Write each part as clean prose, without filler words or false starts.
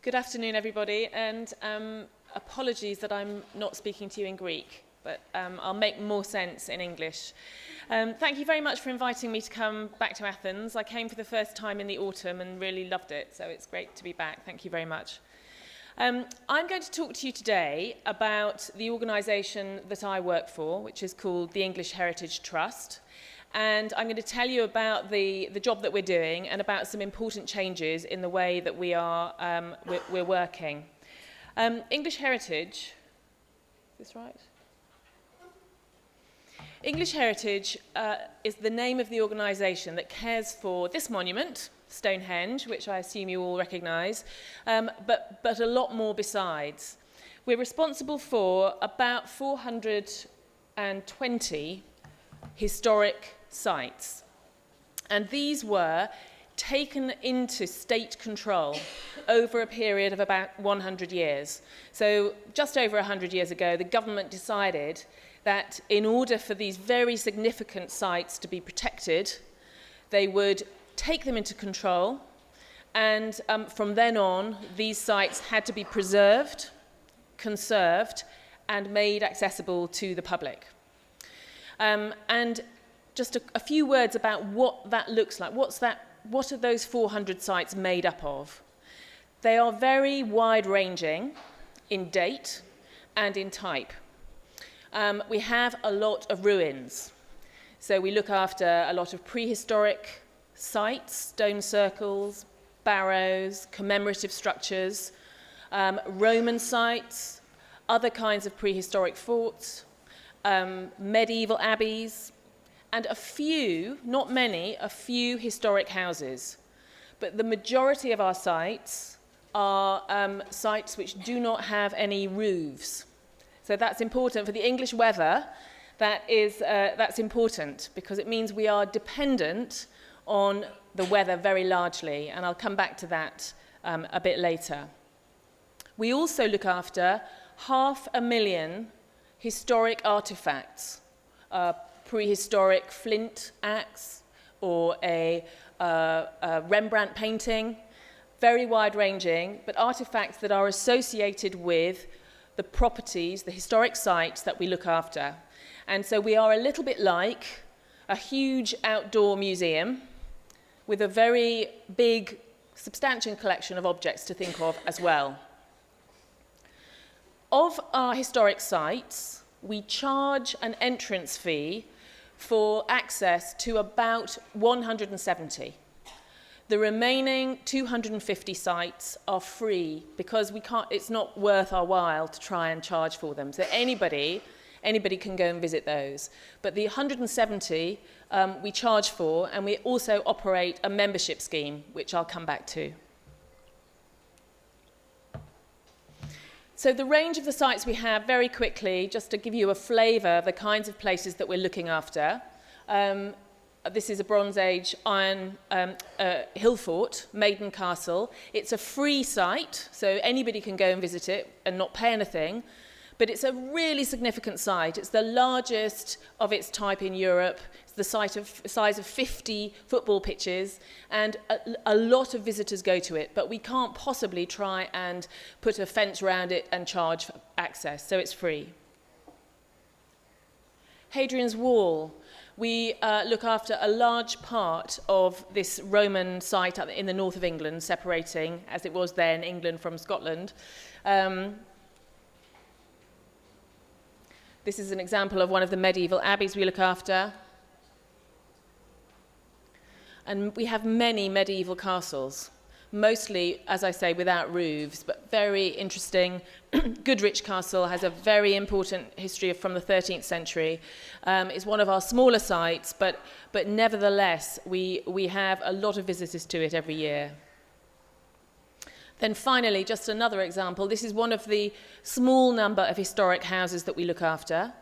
Good afternoon, everybody, and apologies that I'm not speaking to you in Greek, but I'll make more sense in English. Thank you very much for inviting me to come back to Athens. I came for the first time in the autumn and really loved it, so it's great to be back. Thank you very much. I'm going to talk to you today about the organisation that I work for, which is called the English Heritage Trust. And I'm going to tell you about the job that we're doing and about some important changes in the way that we're working. English Heritage, is this right? English Heritage is the name of the organisation that cares for this monument, Stonehenge, which I assume you all recognise, but a lot more besides. We're responsible for about 420 historic sites, and these were taken into state control over a period of about 100 years. So just over 100 years ago, the government decided that in order for these very significant sites to be protected, they would take them into control, and from then on, these sites had to be preserved, conserved, and made accessible to the public. And just a few words about what that looks like. What are those 400 sites made up of? They are very wide-ranging in date and in type. We have a lot of ruins. So we look after a lot of prehistoric sites, stone circles, barrows, commemorative structures, Roman sites, other kinds of prehistoric forts, medieval abbeys, and a few, not many, a few historic houses. But the majority of our sites are sites which do not have any roofs. So that's important. For the English weather, that's important because it means we are dependent on the weather very largely, and I'll come back to that a bit later. We also look after 500,000 historic artifacts, prehistoric flint axe or a Rembrandt painting, very wide-ranging, but artifacts that are associated with the properties, the historic sites that we look after. And so we are a little bit like a huge outdoor museum with a very big, substantial collection of objects to think of as well. Of our historic sites, we charge an entrance fee for access to about 170. The remaining 250 sites are free because it's not worth our while to try and charge for them. So anybody can go and visit those. But the 170 we charge for, and we also operate a membership scheme, which I'll come back to. So the range of the sites we have, very quickly, just to give you a flavour of the kinds of places that we're looking after. This is a Bronze Age iron hill fort, Maiden Castle. It's a free site, so anybody can go and visit it and not pay anything. But it's a really significant site. It's the largest of its type in Europe. It's the size of 50 football pitches, and a lot of visitors go to it. But we can't possibly try and put a fence around it and charge for access, so it's free. Hadrian's Wall. We look after a large part of this Roman site in the north of England, separating, as it was then, England from Scotland. This is an example of one of the medieval abbeys we look after. And we have many medieval castles, mostly, as I say, without roofs, but very interesting. Goodrich Castle has a very important history from the 13th century. It's one of our smaller sites, but nevertheless, we have a lot of visitors to it every year. Then finally, just another example. This is one of the small number of historic houses that we look after.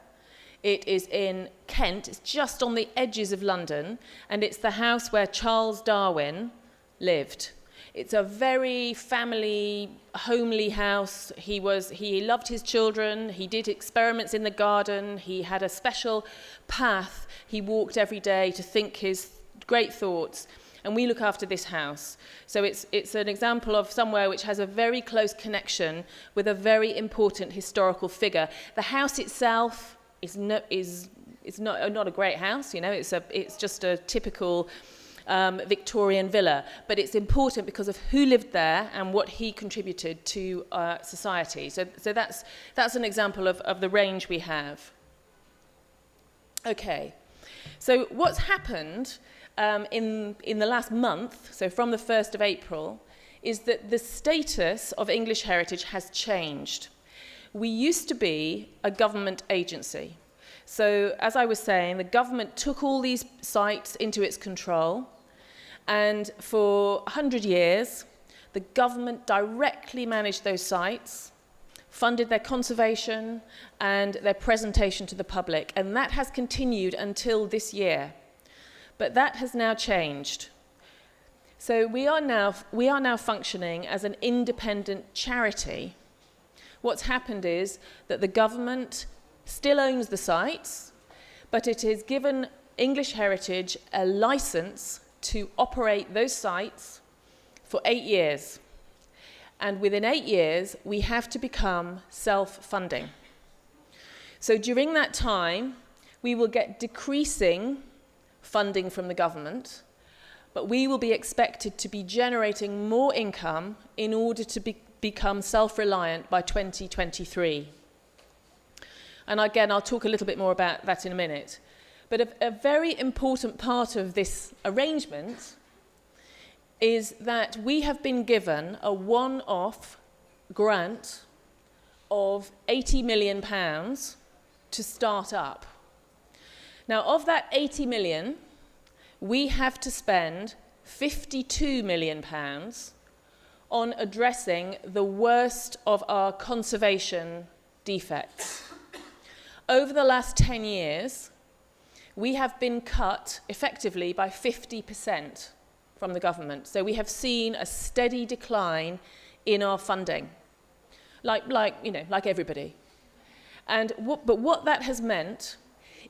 It is in Kent. It's just on the edges of London, and it's the house where Charles Darwin lived. It's a very family, homely house. He loved his children. He did experiments in the garden. He had a special path he walked every day to think his great thoughts. and we look after this house. So it's an example of somewhere which has a very close connection with a very important historical figure. The house itself is not a great house, you know. It's just a typical Victorian villa, but it's important because of who lived there and what he contributed to society. So that's an example of the range we have. Okay, so what's happened in the last month, so from the 1st of April, is that the status of English heritage has changed. We used to be a government agency. So, as I was saying, the government took all these sites into its control, and for 100 years, the government directly managed those sites, funded their conservation and their presentation to the public, and that has continued until this year. But that has now changed. So we are now functioning as an independent charity. What's happened is that the government still owns the sites, but it has given English Heritage a license to operate those sites for 8 years. And within 8 years, we have to become self-funding. So during that time, we will get decreasing funding from the government, but we will be expected to be generating more income in order to become self-reliant by 2023. And again, I'll talk a little bit more about that in a minute. But a very important part of this arrangement is that we have been given a one-off grant of £80 million to start up. Now, of that 80 million, we have to spend £52 million on addressing the worst of our conservation defects. Over the last 10 years, we have been cut effectively by 50% from the government. So we have seen a steady decline in our funding, like everybody. But what that has meant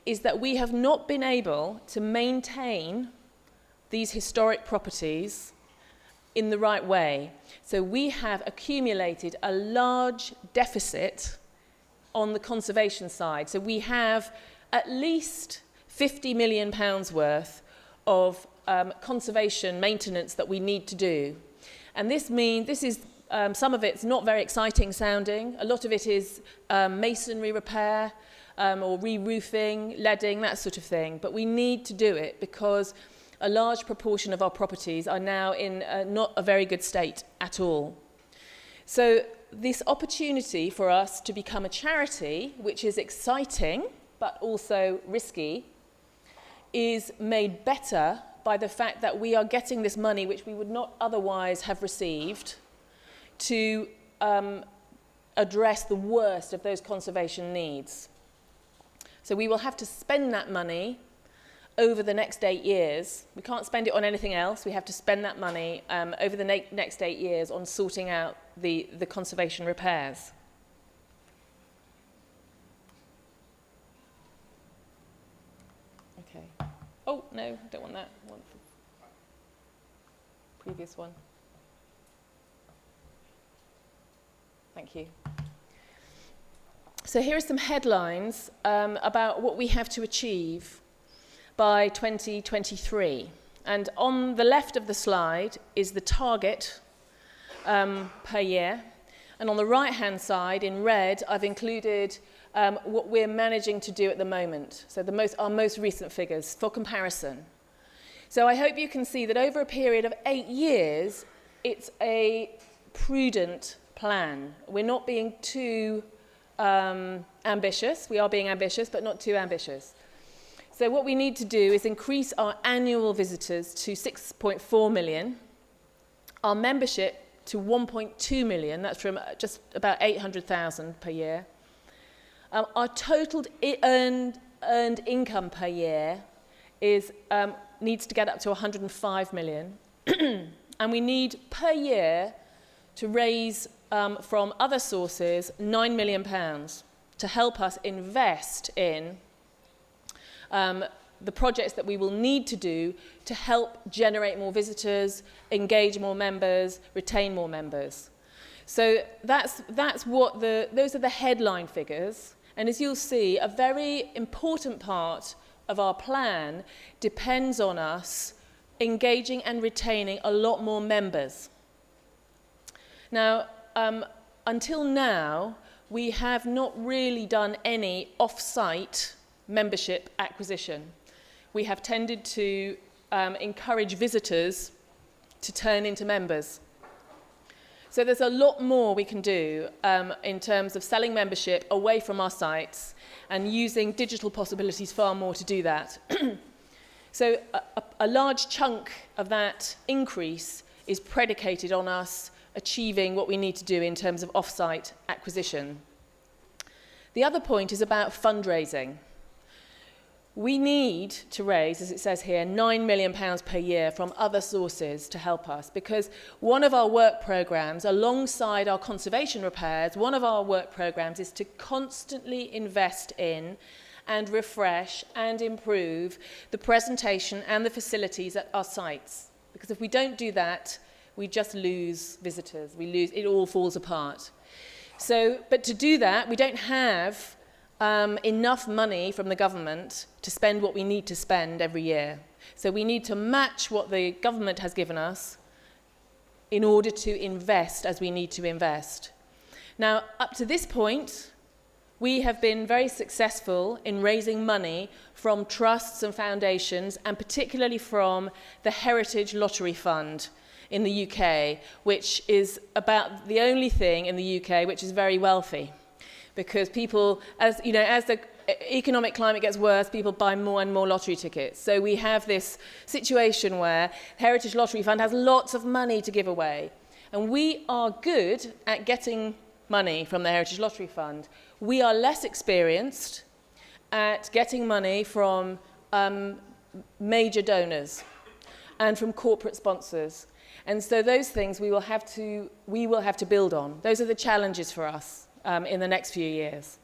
is that we have not been able to maintain these historic properties in the right way. So we have accumulated a large deficit on the conservation side. So we have at least £50 million worth of conservation maintenance that we need to do. And this is some of it's not very exciting sounding. A lot of it is masonry repair or re-roofing, leading, that sort of thing. But we need to do it because a large proportion of our properties are now in not a very good state at all. So this opportunity for us to become a charity, which is exciting but also risky, is made better by the fact that we are getting this money which we would not otherwise have received to address the worst of those conservation needs. So we will have to spend that money over the next 8 years. We can't spend it on anything else. We have to spend that money over the next 8 years on sorting out the conservation repairs. Okay. Oh, no, don't want that. I want the previous one. Thank you. So here are some headlines about what we have to achieve by 2023. And on the left of the slide is the target per year. And on the right-hand side, in red, I've included what we're managing to do at the moment. So our most recent figures for comparison. So I hope you can see that over a period of 8 years, it's a prudent plan. We're not being too ambitious. We are being ambitious, but not too ambitious. So what we need to do is increase our annual visitors to 6.4 million, our membership to 1.2 million, that's from just about 800,000 per year. Our total earned income per year needs to get up to 105 million. And we need per year to raise from other sources £9 million to help us invest in the projects that we will need to do to help generate more visitors, engage more members, retain more members. So that's what those are the headline figures. And as you'll see, a very important part of our plan depends on us engaging and retaining a lot more members. Now, until now, we have not really done any off-site membership acquisition. We have tended to encourage visitors to turn into members. So there's a lot more we can do in terms of selling membership away from our sites and using digital possibilities far more to do that. So a large chunk of that increase is predicated on us achieving what we need to do in terms of off-site acquisition. The other point is about fundraising. We need to raise, as it says here, £9 million per year from other sources to help us, because one of our work programs, alongside our conservation repairs, one of our work programs is to constantly invest in and refresh and improve the presentation and the facilities at our sites. Because if we don't do that, we just lose visitors. It all falls apart. So, but to do that, we don't have enough money from the government to spend what we need to spend every year. So we need to match what the government has given us in order to invest as we need to invest. Now, up to this point, we have been very successful in raising money from trusts and foundations, and particularly from the Heritage Lottery Fund in the UK, which is about the only thing in the UK which is very wealthy. Because people, as the economic climate gets worse, people buy more and more lottery tickets. So we have this situation where Heritage Lottery Fund has lots of money to give away. And we are good at getting money from the Heritage Lottery Fund. We are less experienced at getting money from major donors and from corporate sponsors. And so those things we will have to build on. Those are the challenges for us in the next few years.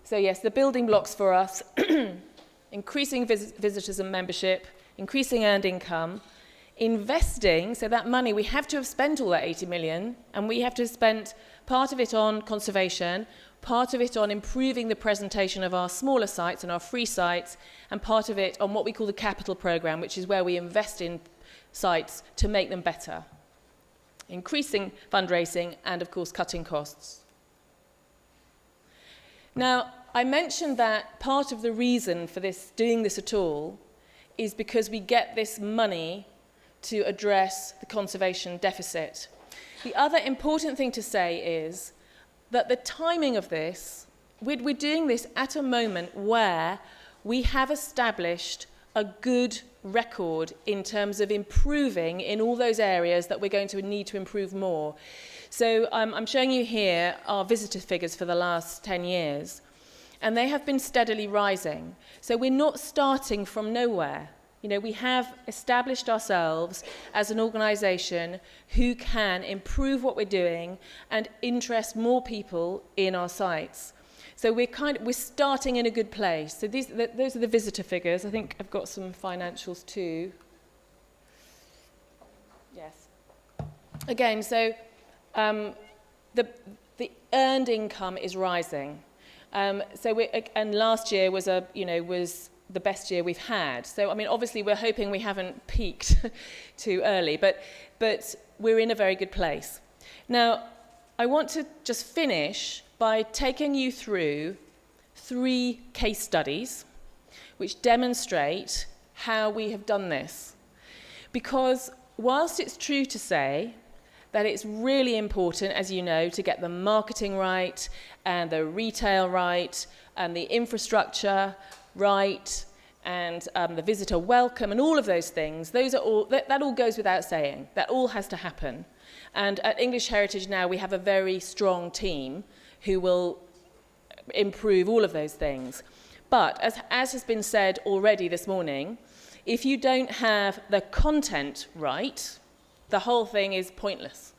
So yes, the building blocks for us, increasing visitors and membership, increasing earned income, investing, so that money, we have to have spent all that 80 million, and we have to have spent part of it on conservation, part of it on improving the presentation of our smaller sites and our free sites, and part of it on what we call the capital programme, which is where we invest in sites to make them better. Increasing fundraising and, of course, cutting costs. Now, I mentioned that part of the reason for doing this at all is because we get this money to address the conservation deficit. The other important thing to say is that the timing of this, we're doing this at a moment where we have established a good record in terms of improving in all those areas that we're going to need to improve more. So I'm showing you here our visitor figures for the last 10 years, and they have been steadily rising. So we're not starting from nowhere. We have established ourselves as an organisation who can improve what we're doing and interest more people in our sites. So we're starting in a good place. So those are the visitor figures. I think I've got some financials too. Yes. Again, so the earned income is rising. And last year was the best year we've had. So obviously we're hoping we haven't peaked too early, but we're in a very good place. Now, I want to just finish by taking you through 3 case studies which demonstrate how we have done this. Because whilst it's true to say that it's really important, as you know, to get the marketing right and the retail right and the infrastructure right and the visitor welcome and all of those things, that all goes without saying. That all has to happen. And at English Heritage now we have a very strong team who will improve all of those things. But as has been said already this morning, if you don't have the content right, the whole thing is pointless.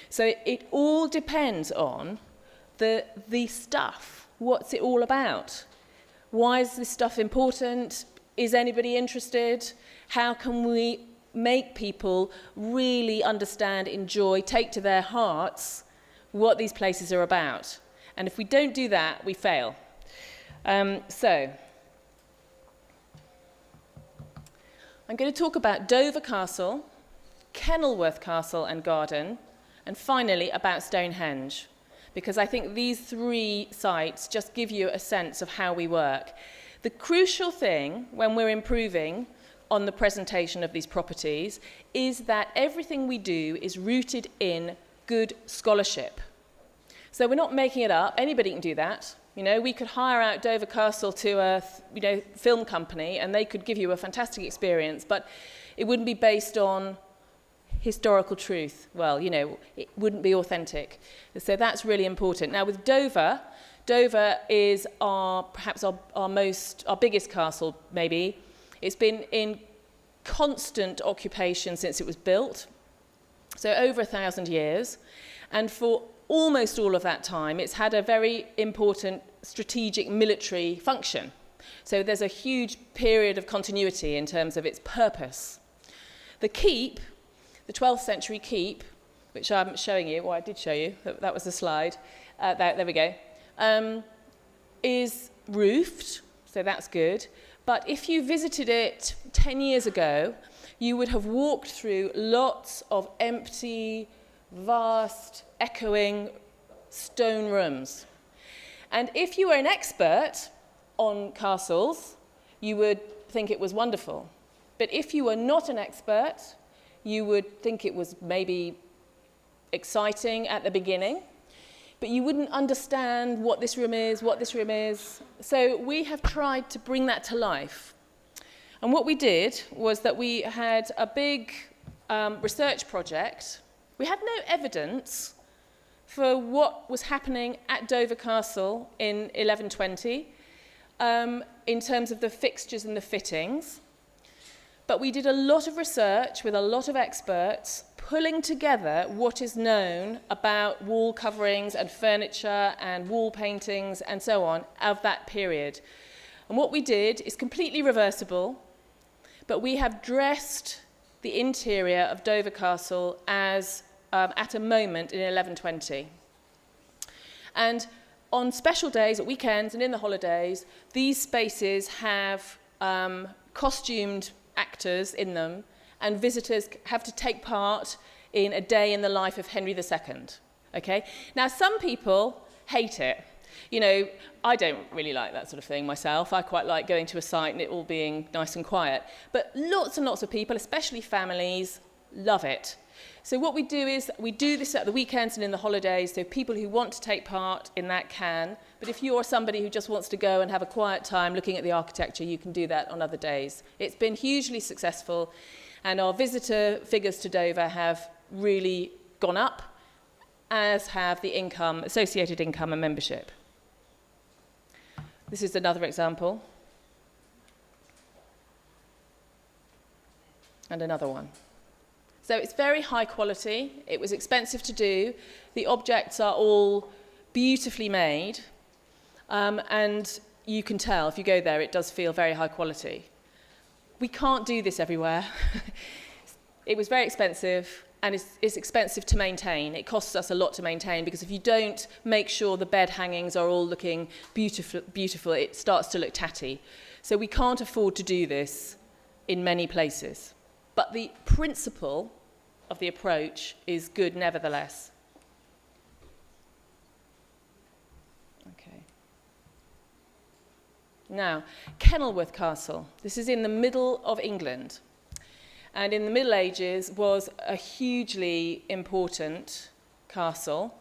So it all depends on the stuff. What's it all about? Why is this stuff important? Is anybody interested? How can we make people really understand, enjoy, take to their hearts what these places are about? And if we don't do that, we fail. So, I'm going to talk about Dover Castle, Kenilworth Castle and Garden, and finally about Stonehenge, because I think these three sites just give you a sense of how we work. The crucial thing when we're improving on the presentation of these properties is that everything we do is rooted in good scholarship. So we're not making it up. Anybody can do that. You know, we could hire out Dover Castle to a film company and they could give you a fantastic experience, but it wouldn't be based on historical truth. Well, you know, it wouldn't be authentic. So that's really important. Now with Dover is perhaps our biggest castle, maybe. It's been in constant occupation since it was built, so over 1,000 years. And for almost all of that time, it's had a very important strategic military function. So there's a huge period of continuity in terms of its purpose. The keep, the 12th century keep, which I'm showing you, well, I did show you, that was the slide, there we go, is roofed, so that's good. But if you visited it 10 years ago, you would have walked through lots of empty, vast, echoing stone rooms. And if you were an expert on castles, you would think it was wonderful. But if you were not an expert, you would think it was maybe exciting at the beginning, but you wouldn't understand what this room is. So we have tried to bring that to life. And what we did was that we had a big research project. We had no evidence for what was happening at Dover Castle in 1120 in terms of the fixtures and the fittings. But we did a lot of research with a lot of experts, pulling together what is known about wall coverings and furniture and wall paintings and so on of that period. And what we did is completely reversible, but we have dressed the interior of Dover Castle as at a moment in 1120. And on special days, at weekends and in the holidays, these spaces have costumed actors in them, and visitors have to take part in a day in the life of Henry II. Okay? Now, some people hate it. You know, I don't really like that sort of thing myself. I quite like going to a site and it all being nice and quiet. But lots and lots of people, especially families, love it. So what we do is we do this at the weekends and in the holidays, so people who want to take part in that can. But if you're somebody who just wants to go and have a quiet time looking at the architecture, you can do that on other days. It's been hugely successful, and our visitor figures to Dover have really gone up, as have the income, associated income and membership. This is another example. And another one. So it's very high quality. It was expensive to do. The objects are all beautifully made. And you can tell, if you go there, it does feel very high quality. We can't do this everywhere. It was very expensive, and it's expensive to maintain. It costs us a lot to maintain, because if you don't make sure the bed hangings are all looking beautiful, it starts to look tatty. So we can't afford to do this in many places. But the principle of the approach is good nevertheless. Okay. Now, Kenilworth Castle. This is in the middle of England. And in the Middle Ages was a hugely important castle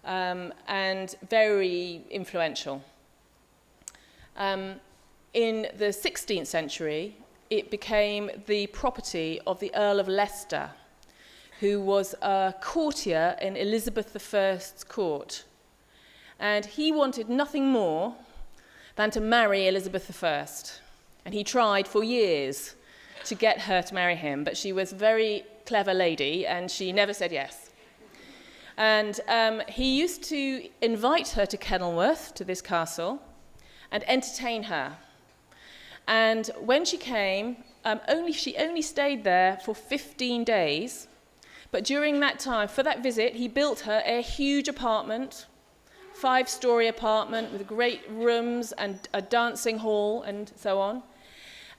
and very influential. In the 16th century, it became the property of the Earl of Leicester, who was a courtier in Elizabeth I's court. And he wanted nothing more than to marry Elizabeth I. And he tried for years to get her to marry him, but she was a very clever lady, and she never said yes. And he used to invite her to Kenilworth, to this castle, and entertain her. And when she came, she only stayed there for 15 days. But during that time, for that visit, he built her a huge apartment, 5-story apartment with great rooms and a dancing hall and so on.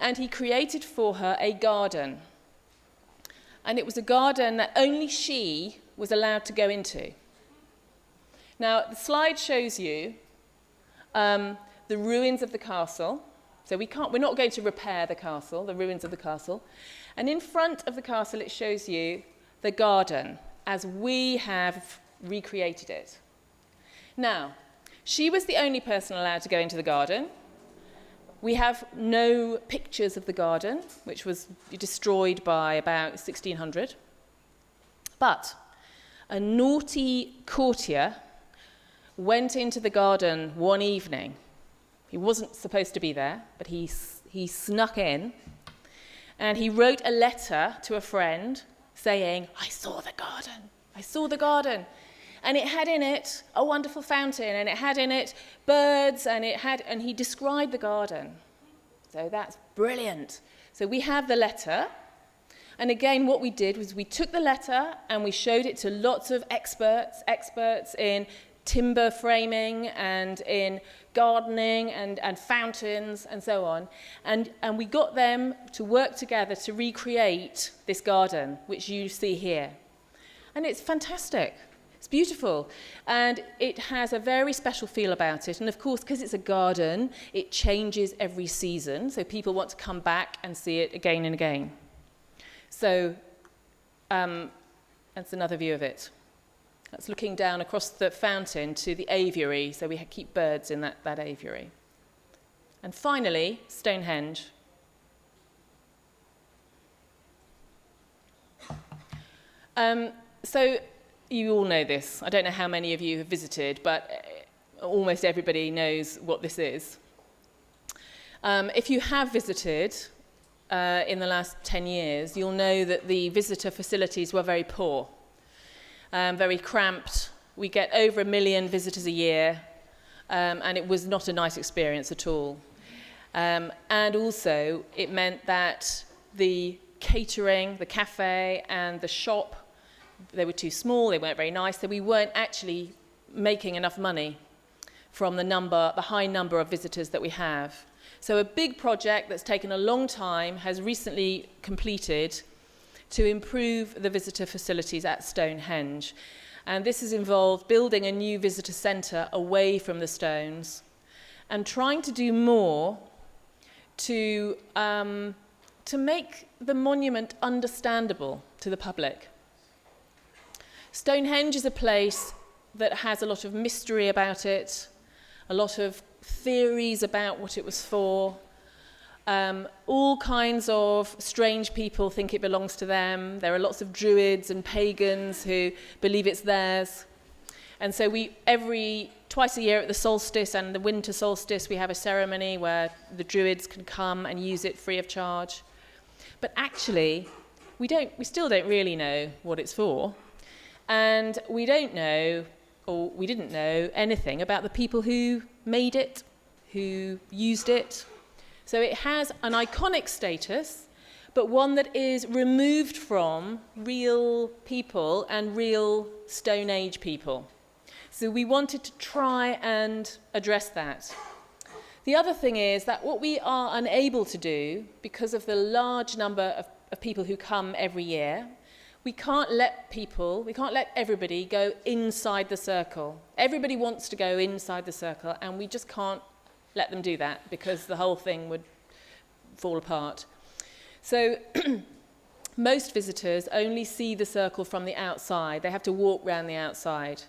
And he created for her a garden. And it was a garden that only she was allowed to go into. Now, the slide shows you the ruins of the castle. So we're not going to repair the castle, the ruins of the castle. And in front of the castle, it shows you the garden as we have recreated it. Now, she was the only person allowed to go into the garden. We have no pictures of the garden, which was destroyed by about 1600. But a naughty courtier went into the garden one evening. He wasn't supposed to be there, but he snuck in, and he wrote a letter to a friend saying, I saw the garden. And it had in it a wonderful fountain, and it had in it birds, and he described the garden. So that's brilliant. So we have the letter. And again, what we did was we took the letter and we showed it to lots of experts in timber framing and in gardening and fountains and so on. And we got them to work together to recreate this garden, which you see here. And it's fantastic. It's beautiful, and it has a very special feel about it. And of course, because it's a garden, it changes every season, so people want to come back and see it again and again. So that's another view of it. That's looking down across the fountain to the aviary, so we keep birds in that aviary. And finally, Stonehenge. So you all know this. I don't know how many of you have visited, but almost everybody knows what this is. If you have visited in the last 10 years, you'll know that the visitor facilities were very poor, very cramped. We get over 1 million visitors a year, and it was not a nice experience at all. And also, it meant that the catering, the cafe, and the shop, they were too small, they weren't very nice, so we weren't actually making enough money from the high number of visitors that we have. So a big project that's taken a long time has recently completed to improve the visitor facilities at Stonehenge. And this has involved building a new visitor centre away from the stones and trying to do more to make the monument understandable to the public. Stonehenge is a place that has a lot of mystery about it, a lot of theories about what it was for. All kinds of strange people think it belongs to them. There are lots of druids and pagans who believe it's theirs. And so twice a year at the solstice and the winter solstice, we have a ceremony where the druids can come and use it free of charge. But actually, we still don't really know what it's for. And we didn't know anything about the people who made it, who used it. So it has an iconic status, but one that is removed from real people and real Stone Age people. So we wanted to try and address that. The other thing is that what we are unable to do, because of the large number of people who come every year, we can't let everybody go inside the circle. Everybody wants to go inside the circle, and we just can't let them do that because the whole thing would fall apart. So most visitors only see the circle from the outside. They have to walk around the outside.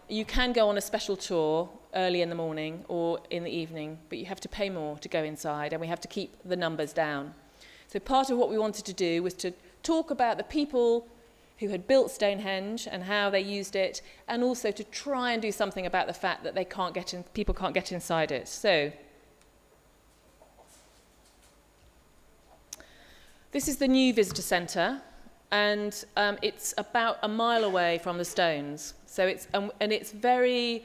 You can go on a special tour early in the morning or in the evening, but you have to pay more to go inside, and we have to keep the numbers down. So part of what we wanted to do was to talk about the people who had built Stonehenge and how they used it, and also to try and do something about the fact that people can't get inside it. So this is the new visitor centre. and it's about a mile away from the stones. So it's very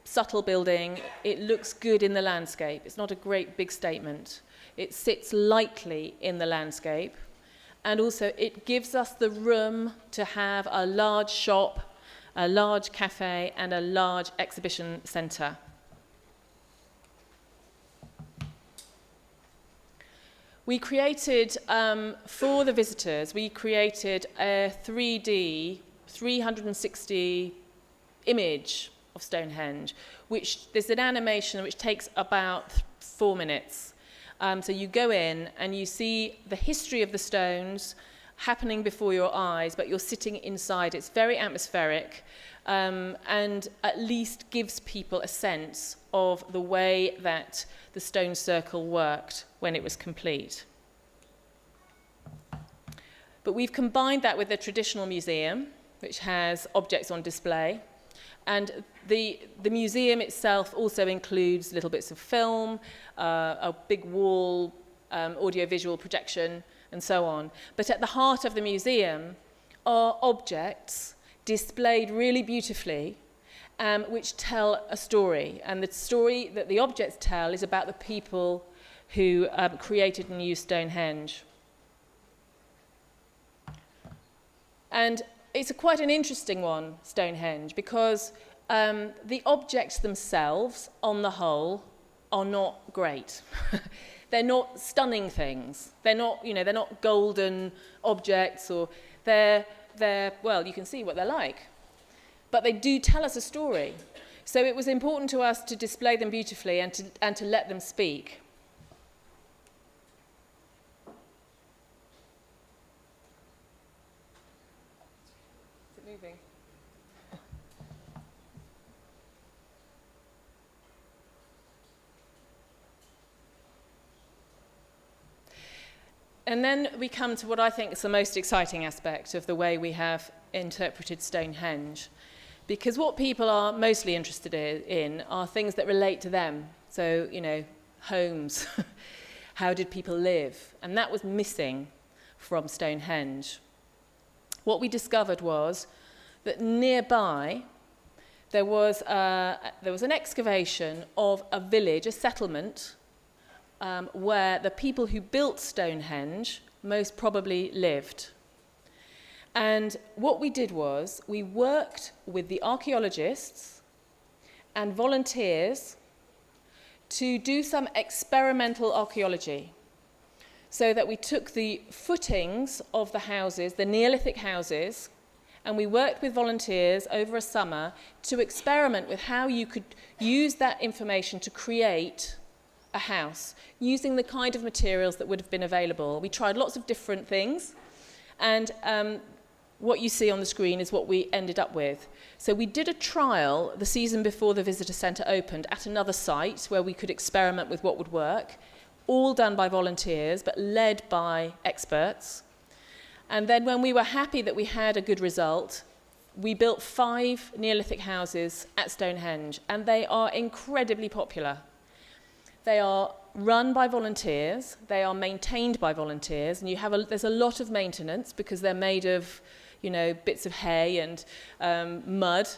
subtle building. It looks good in the landscape. It's not a great big statement. It sits lightly in the landscape, and also it gives us the room to have a large shop, a large cafe, and a large exhibition centre. We created, for the visitors, we created a 3D, 360 image of Stonehenge, which there's an animation which takes about 4 minutes. So you go in and you see the history of the stones happening before your eyes, but you're sitting inside. It's very atmospheric, and at least gives people a sense of the way that the stone circle worked when it was complete. But we've combined that with a traditional museum, which has objects on display. And the museum itself also includes little bits of film, a big wall, audio-visual projection, and so on. But at the heart of the museum are objects displayed really beautifully, which tell a story. And the story that the objects tell is about the people who created and used Stonehenge. And it's quite an interesting one, Stonehenge, because the objects themselves, on the whole, are not great. They're not stunning things. They're not golden objects, or they're well, you can see what they're like. But they do tell us a story. So it was important to us to display them beautifully and to let them speak. Is it moving? And then we come to what I think is the most exciting aspect of the way we have interpreted Stonehenge. Because what people are mostly interested in are things that relate to them. So, homes. How did people live? And that was missing from Stonehenge. What we discovered was that nearby there was an excavation of a village, a settlement, where the people who built Stonehenge most probably lived. And what we did was we worked with the archaeologists and volunteers to do some experimental archaeology, so that we took the footings of the houses, the Neolithic houses, and we worked with volunteers over a summer to experiment with how you could use that information to create a house, using the kind of materials that would have been available. We tried lots of different things, and what you see on the screen is what we ended up with. So we did a trial the season before the visitor centre opened at another site where we could experiment with what would work, all done by volunteers, but led by experts. And then when we were happy that we had a good result, we built 5 Neolithic houses at Stonehenge, and they are incredibly popular. They are run by volunteers, they are maintained by volunteers, and there's a lot of maintenance because they're made of, bits of hay and mud,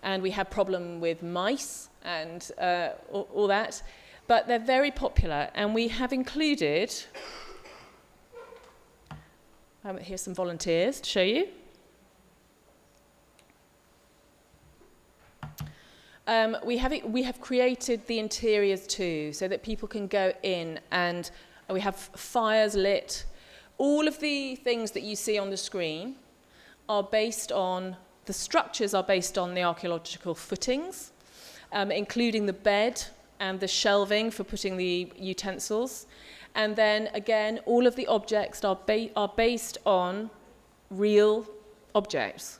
and we have problem with mice and all that, but they're very popular, and we have included, here's some volunteers to show you. We have created the interiors too, so that people can go in, and we have fires lit. All of the things that you see on the screen are based on, the structures are based on the archaeological footings, including the bed and the shelving for putting the utensils. And then again, all of the objects are based on real objects.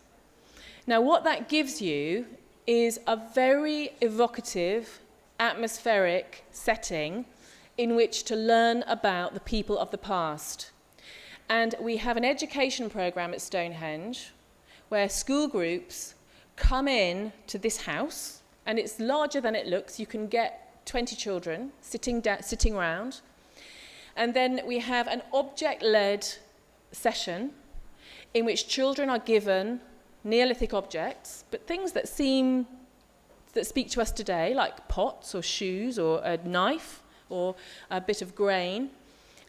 Now what that gives you is a very evocative, atmospheric setting in which to learn about the people of the past. And we have an education program at Stonehenge where school groups come in to this house, and it's larger than it looks. You can get 20 children sitting round. And then we have an object-led session in which children are given Neolithic objects, but things that speak to us today, like pots or shoes or a knife or a bit of grain,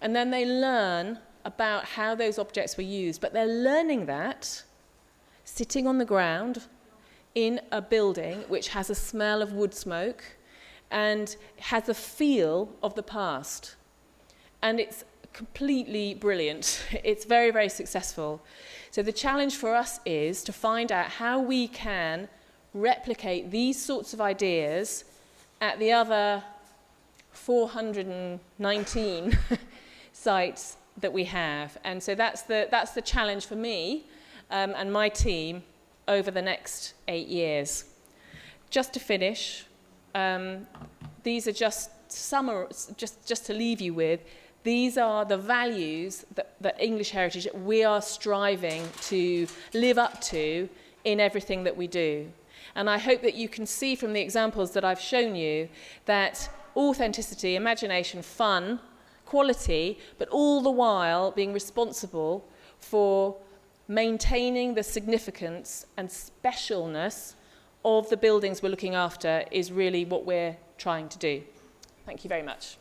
and then they learn about how those objects were used. But they're learning that sitting on the ground in a building which has a smell of wood smoke and has a feel of the past. And it's completely brilliant. It's very, very successful. So the challenge for us is to find out how we can replicate these sorts of ideas at the other 419 sites that we have. And so that's the challenge for me and my team over the next 8 years. Just to finish, these are just to leave you with, these are the values that English Heritage we are striving to live up to in everything that we do. And I hope that you can see from the examples that I've shown you that authenticity, imagination, fun, quality, but all the while being responsible for maintaining the significance and specialness of the buildings we're looking after is really what we're trying to do. Thank you very much.